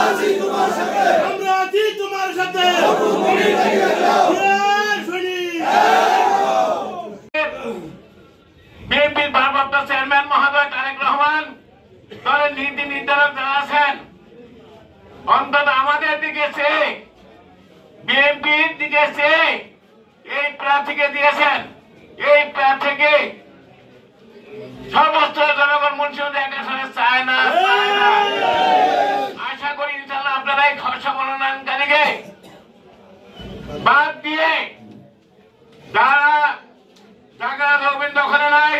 আমরা আছি তোমার সাথে। বিএনপির ভারপ্রাপ্ত চেয়ারম্যান মহোদয় তারেক রহমান দলের নীতি নির্ধারক যারা আছেন, অন্তত আমাদের দিকে চেয়ে, বিএনপির দিকে চেয়ে এই প্রার্থীকে দিয়েছেন। এই প্রার্থীকে সমস্ত জনগণ মুন্সিগঞ্জ একাশনে চায় না। আশা করি ইনশাআল্লাহ আপনারা এই খসড়া মনোনয়নকারীকে বাদ দিয়ে যারা টাকা রবীন্দ্র দখলে নাই,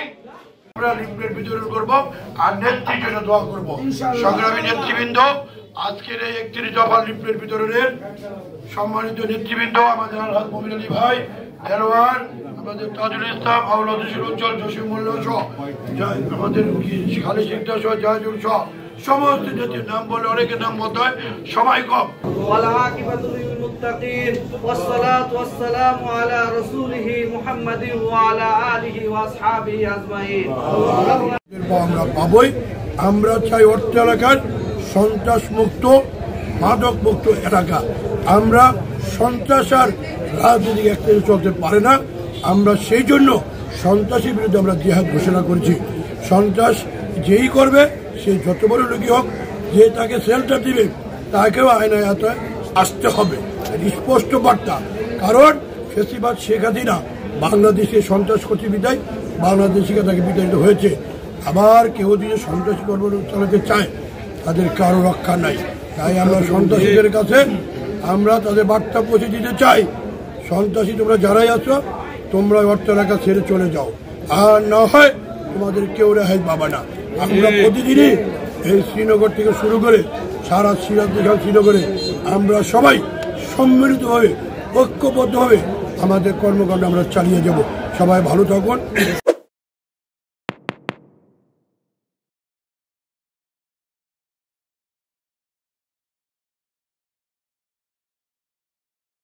আমরা লিফলেট বিতরণ করবো আর নেত্রীর জন্য দোয়া করবো। সংগ্রামী নেতৃবৃন্দ, আজকের এই 31 দফা লিফলেট বিতরণের সম্মানিত নেতৃবৃন্দ, আমাদের আলহাজ মমিন আলী ভাই, দেলোয়ার, আমাদের তাজুল ইসলাম, আউলাদ উজ্জ্বল, জসিম মোল্লা সহ, আমাদের খালি সিকদার সহ, জাহাজুল সহ সমস্ত নেত্রীর নাম বলে অনেকের নাম মত হয়, সময় কম। আমরা পাবই। আমরা চাই অর্থ এলাকার সন্ত্রাস মুক্ত, মাদক মুক্ত এলাকা। আমরা সন্ত্রাস আর রাজনীতি একসাথে চলতে পারে না। আমরা সেই জন্য সন্ত্রাসের বিরুদ্ধে আমরা জিহাদ ঘোষণা করেছি। সন্ত্রাস যেই করবে সে যত বড় লোকই হোক, যে তাকে শেল্টার দিবে তাকেও আইনের আওতায় আসতে হবে, স্পষ্ট বার্তা। কারণ ফেসিবাদ শেখ হাসিনা বাংলাদেশে সন্ত্রাস করতে বিদায় বাংলাদেশিকে তাকে বিতাড়িত হয়েছে। আবার কেউ যদি সন্ত্রাসী কর্ম চালাতে চায় তাদের কারো রক্ষা নাই। তাই আমরা সন্ত্রাসীদের কাছে আমরা তাদের বার্তা পৌঁছে দিতে চাই, সন্ত্রাসী তোমরা যারাই আছো তোমরা অর্থ এলাকা ছেড়ে চলে যাও, আর না হয় তোমাদের কেউ রেহাই পাবে না। আমরা প্রতিদিনই এই শ্রীনগর থেকে শুরু করে সারা শ্রীনগরে আমরা সবাই সম্মিলিতভাবে ঐক্যবদ্ধভাবে আমাদের কর্মকাণ্ড আমরা চালিয়ে যাব। সবাই ভালো থাকুন।